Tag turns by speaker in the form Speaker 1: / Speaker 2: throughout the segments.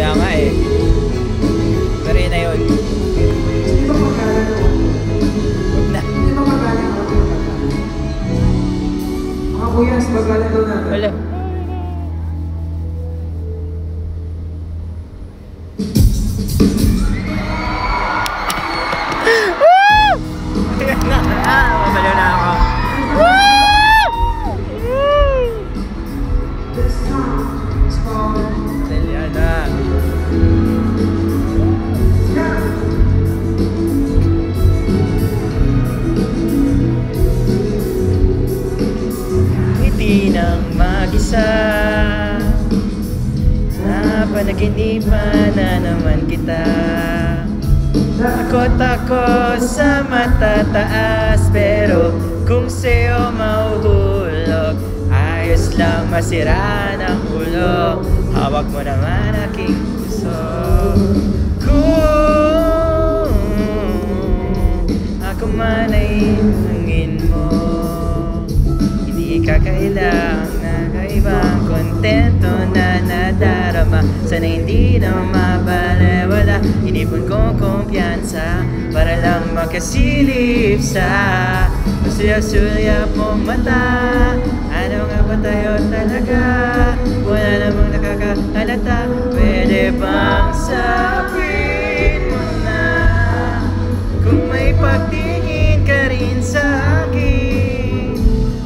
Speaker 1: Kaya nga eh. Pero yun na yun.
Speaker 2: Hindi ba magalang ako?
Speaker 1: Huwag na.
Speaker 2: Hindi ba magalang ako? Mga kuyas, magalang daw natin.
Speaker 1: Wala. Mabaliw na ako.
Speaker 2: This song is called
Speaker 1: Deliana. Ngiti ng mag-isa, napanaginipan na naman kita. Takot ako sa matataas, pero kung sa'yo mahuhulog, ayos lang masira ng ulo. Hawak mo naman aking puso. Kung ako man ay hangin mo, hindi ka kailangang nakaibang kontento na nadarama. Sana hindi na mabalewala, inipon kong kumpiyansa para lang makasilip sa masaya-sulyap mong mata. Ano nga ba tayo talaga? Wala namang nakakahalata. Pwede bang sabihin mo na kung may pagtingin ka rin sa akin?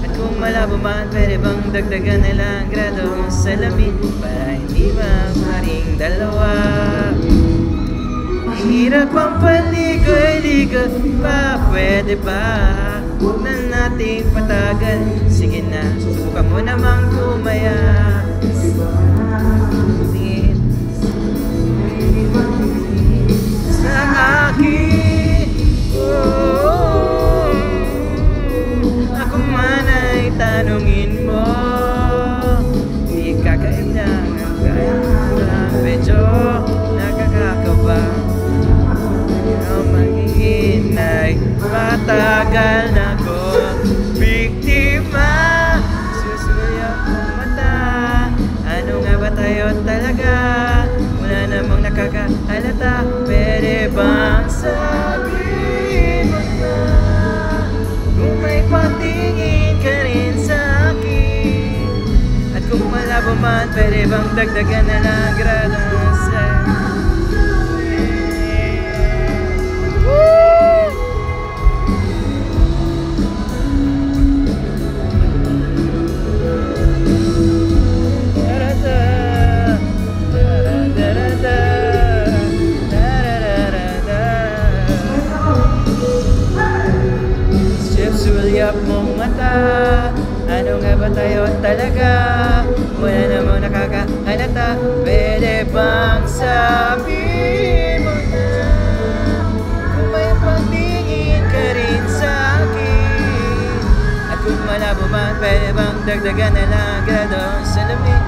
Speaker 1: At kung malabo man, pwede bang dagdagan na lang grado ng salamin para hindi maring dalawa? Hirap ang paligoy-ligoy pa, pwede ba? Huwag na nating patagal. Sige na, subukan mo namang tumaya. Tingin sa akin. Ako man ay tanungin mo, di kakailangan kaya lang medyo nakakakaba. Maghihinay, matagal na ko biktima. Susulyap ang mata. Ano nga ba tayo talaga? Wala namang nakakahalata. Pwede bang sabihin mo na kung may patingin ka rin sa akin? At kung malabo man, pwede bang dagdagan na lang grado sa sulyap mong mata. Ano nga ba tayo talaga? Wala namang nakakahalata. Pwede bang sabihin mo na kung may pagtingin ka rin sa akin? At kung malabo man, pwede bang dagdagan na lang grado sa lamin